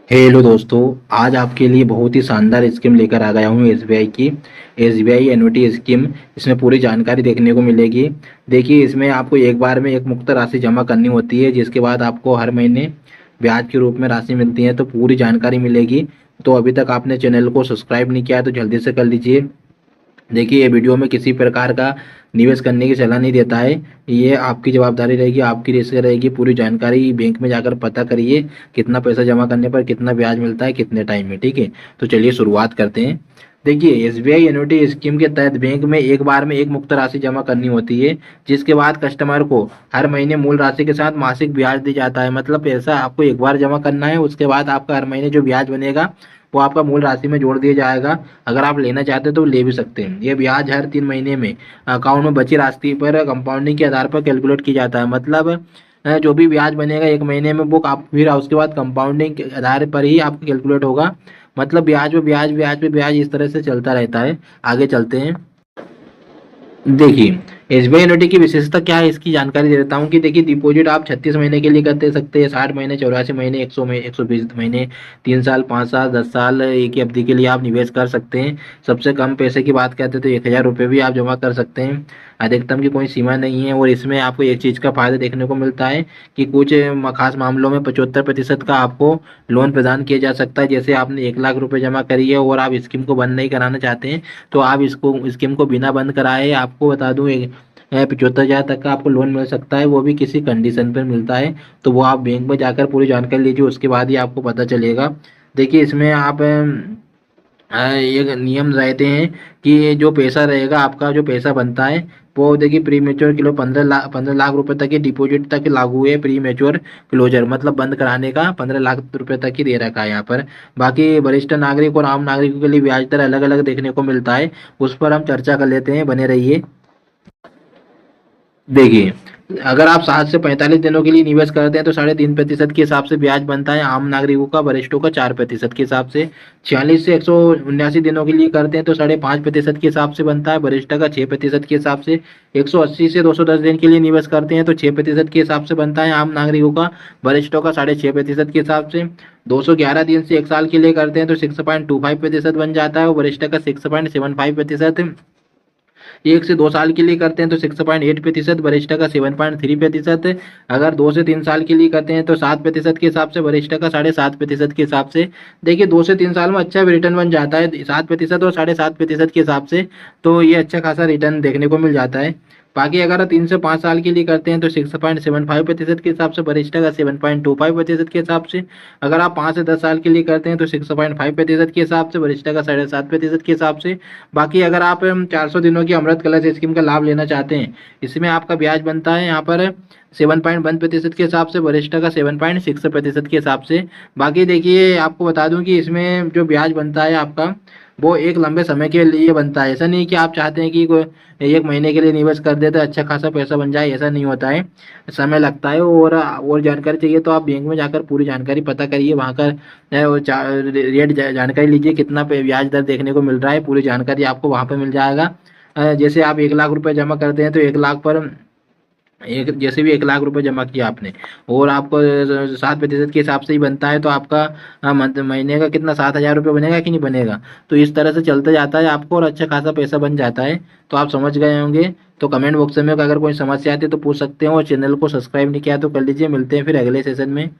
Hello दोस्तों। आज आपके लिए बहुत ही शानदार स्कीम लेकर आ गया हूँ एसबीआई की। SBI annuity scheme. इसमें पूरी जानकारी देखने को मिलेगी। देखिए, इसमें आपको एक बार में एक मुक्त राशि जमा करनी होती है, जिसके बाद आपको हर महीने ब्याज के रूप में राशि मिलती है। तो पूरी जानकारी मिलेगी। तो अभी तक आपने चैनल को सब्सक्राइब नहीं किया है तो जल्दी से कर लीजिए। देखिए, ये वीडियो में किसी प्रकार का निवेश करने की सलाह नहीं देता है। ये आपकी जवाबदारी रहेगी, आपकी रिस्क रहेगी। पूरी जानकारी बैंक में जाकर पता करिए, कितना पैसा जमा करने पर कितना ब्याज मिलता है, कितने टाइम में। ठीक है, तो चलिए शुरुआत करते हैं। देखिए, एसबीआई एन्युटी स्कीम के तहत बैंक में एक बार में एक मुक्त राशि जमा करनी होती है, जिसके बाद कस्टमर को हर महीने मूल राशि के साथ मासिक ब्याज दी जाता है। मतलब पैसा आपको एक बार जमा करना है, उसके बाद आपका हर महीने जो ब्याज बनेगा वो आपका मूल राशि में जोड़ दिया जाएगा। अगर आप लेना चाहते हैं तो ले भी सकते हैं। ये ब्याज हर 3 महीने में अकाउंट में बची राशि पर कंपाउंडिंग के आधार पर कैलकुलेट किया जाता है। मतलब जो भी ब्याज बनेगा एक महीने में वो आप फिर उसके बाद कंपाउंडिंग के आधार पर ही आपका कैलकुलेट होगा। मतलब ब्याज पे ब्याज, ब्याज पे ब्याज, इस तरह से चलता रहता है। आगे चलते हैं। देखिए, एसबीआई एन्युटी की विशेषता क्या है, इसकी जानकारी दे देता हूँ कि देखिए, डिपॉजिट आप 36 महीने के लिए करते सकते हैं, 60 महीने, 84 महीने, 120 महीने, 3 साल, 5 साल, 10 साल, एक ही अवधि के लिए आप निवेश कर सकते हैं। सबसे कम पैसे की बात करते हैं तो 1,000 रुपये भी आप जमा कर सकते हैं। अधिकतम की कोई सीमा नहीं है। और इसमें आपको एक चीज़ का फायदा देखने को मिलता है कि कुछ खास मामलों में 75% का आपको लोन प्रदान किया जा सकता है। जैसे आपने 1,00,000 रुपये जमा करी है और आप स्कीम को बंद नहीं कराना चाहते हैं, तो आप इसको स्कीम को बिना बंद कराए, आपको बता दूं, 75,000 तक का आपको लोन मिल सकता है। वो भी किसी कंडीशन पर मिलता है। तो वो आप बैंक में जाकर पूरी जानकारी लीजिए, उसके बाद ही आपको पता चलेगा। देखिए, इसमें आप एक नियम रहते हैं कि ये जो पैसा रहेगा, आपका जो पैसा बनता है, वो देखिए प्री मेच्योर किलो 15 लाख रुपए तक के डिपॉजिट तक लागू है। प्री मेच्योर क्लोजर मतलब बंद कराने का 15 लाख रुपए तक ही दे रखा है यहाँ पर। बाकी वरिष्ठ नागरिक और आम नागरिकों के लिए ब्याज दर अलग अलग देखने को मिलता है। उस पर हम चर्चा कर लेते हैं, बने रहिए। देखिए, अगर आप 7 से 45 दिनों के लिए निवेश करते हैं तो 3.5% के हिसाब से ब्याज बनता है आम नागरिकों का, वरिष्ठों का 4% के हिसाब से। 46 से 179 दिनों के लिए करते हैं तो 5.5% के हिसाब से बनता है, वरिष्ठ का 6% के हिसाब से। 180 से 210 दिन के लिए निवेश करते हैं तो 6% के हिसाब से बनता है आम नागरिकों का, वरिष्ठों का 6.5% के हिसाब से। 211 दिन से 1 साल के लिए करते हैं तो 6.25% बन जाता है, और वरिष्ठ का 6.75%। 1 से 2 साल के लिए करते हैं तो 6.8%, वरिष्ठ का 7.3%। अगर 2 से 3 साल के लिए करते हैं तो 7% के हिसाब से, वरिष्ठ का 7.5% के हिसाब से। देखिए, 2 से 3 साल में अच्छा रिटर्न बन जाता है, 7% और 7.5% के हिसाब से। तो ये अच्छा खासा रिटर्न देखने को मिल जाता है। बाकी अगर 3 से 5 साल के लिए करते हैं तो 6.75% के हिसाब से, वरिष्ठ का 7.25% के हिसाब से। अगर आप 5 से 10 साल के लिए करते हैं तो 6.5% के हिसाब से, वरिष्ठ का 7.5% के हिसाब से। बाकी अगर आप 400 दिनों की अमृत कलश स्कीम का लाभ लेना चाहते हैं, इसमें आपका ब्याज बनता है यहाँ पर 7.1% के हिसाब से, वरिष्ठ का 7.6% के हिसाब से। बाकी देखिए, आपको बता दूं कि इसमें जो ब्याज बनता है आपका, वो एक लंबे समय के लिए बनता है। ऐसा नहीं कि आप चाहते हैं कि कोई 1 महीने के लिए निवेश कर दे तो अच्छा खासा पैसा बन जाए, ऐसा नहीं होता है। समय लगता है। और जानकारी चाहिए तो आप बैंक में जाकर पूरी जानकारी पता करिए, वहाँ का रेट जानकारी लीजिए, कितना ब्याज दर देखने को मिल रहा है, पूरी जानकारी आपको वहाँ पर मिल जाएगा। जैसे आप 1,00,000 रुपये जमा करते हैं तो 1 लाख पर एक, जैसे भी 1,00,000 रुपये जमा किया आपने, और आपको 7% के हिसाब से ही बनता है, तो आपका महीने का कितना, 7,000 रुपये बनेगा कि नहीं बनेगा। तो इस तरह से चलता जाता है आपको, और अच्छा खासा पैसा बन जाता है। तो आप समझ गए होंगे। तो कमेंट बॉक्स में अगर कोई समस्या आती है तो पूछ सकते हो, और चैनल को सब्सक्राइब नहीं किया तो कर लीजिए। मिलते हैं फिर अगले सेशन में।